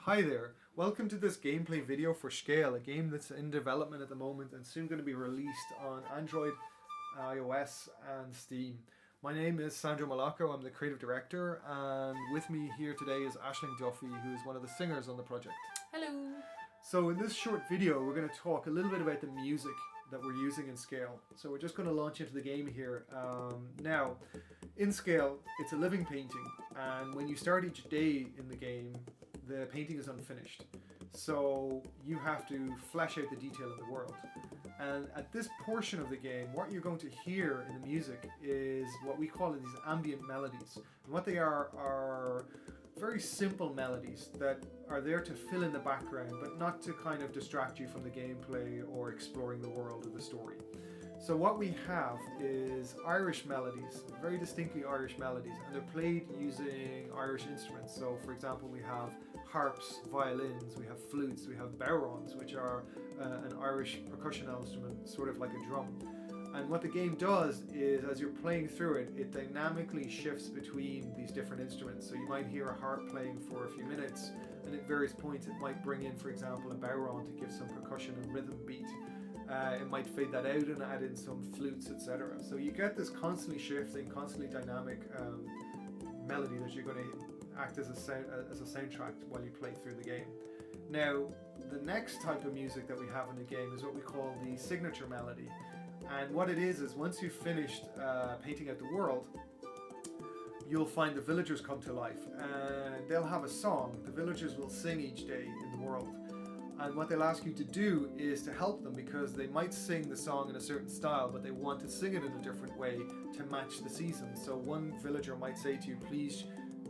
Hi there, welcome to this gameplay video for Scéal, a game that's in development at the moment and soon going to be released on Android, iOS and Steam. My name is Sandro Malacco, I'm the creative director, and with me here today is Aisling Duffy, who is one of the singers on the project. Hello! So in this short video we're going to talk a little bit about the music that we're using in Scéal. So we're just going to launch into the game here. Now, in Scéal, it's a living painting, and when you start each day in the game, the painting is unfinished. So you have to flesh out the detail of the world. And at this portion of the game, what you're going to hear in the music is what we call these ambient melodies. And what they are very simple melodies that are there to fill in the background, but not to kind of distract you from the gameplay or exploring the world of the story. So what we have is Irish melodies, very distinctly Irish melodies, and they're played using Irish instruments. So for example, we have harps, violins, we have flutes, we have bodhráns, which are an Irish percussion instrument, sort of like a drum. And what the game does is, as you're playing through it, it dynamically shifts between these different instruments. So you might hear a harp playing for a few minutes, and at various points it might bring in, for example, a bodhrán to give some percussion and rhythm beat. It might fade that out and add in some flutes, etc. So you get this constantly shifting, constantly dynamic melody that you're going to act as a soundtrack while you play through the game. Now, the next type of music that we have in the game is what we call the signature melody. And what it is once you've finished painting out the world, you'll find the villagers come to life and they'll have a song. The villagers will sing each day in the world. And what they'll ask you to do is to help them, because they might sing the song in a certain style, but they want to sing it in a different way to match the season. So one villager might say to you, please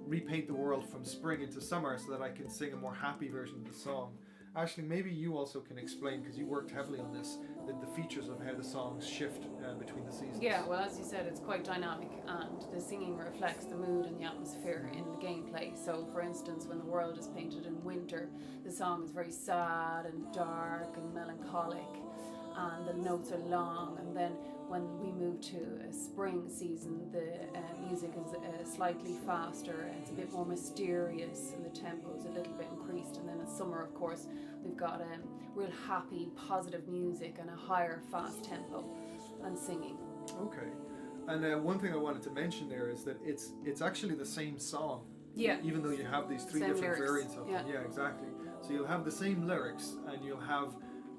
repaint the world from spring into summer so that I can sing a more happy version of the song. Aisling, maybe you also can explain, because you worked heavily on this, the features of how the songs shift between the seasons. Yeah, well, as you said, it's quite dynamic, and the singing reflects the mood and the atmosphere in the gameplay. So, for instance, when the world is painted in winter, the song is very sad and dark and melancholic, and the notes are long. And then when we move to a spring season, the music is slightly faster, it's a bit more mysterious, and the tempo is a little bit increased. And then in summer, of course, we've got real happy, positive music and a higher fast tempo and singing. Okay. And one thing I wanted to mention there is that it's actually the same song. Yeah. Even though you have these three Same different lyrics. variants of them. Yeah, exactly. So you'll have the same lyrics, and you'll have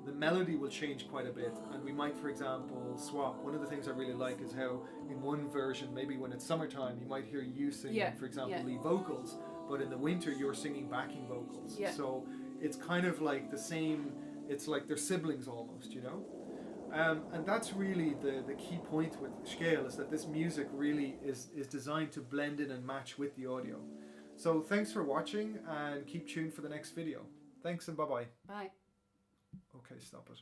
the melody will change quite a bit, and we might, for example, swap. One of the things I really like is how in one version, maybe when it's summertime, you might hear you singing, for example, lead vocals, but in the winter you're singing backing vocals. Yeah. So it's kind of like the same, it's like they're siblings almost, you know? And that's really the key point with Scéal, is that this music really is designed to blend in and match with the audio. So thanks for watching, and keep tuned for the next video. Thanks, and bye-bye. Bye. Okay, stop it.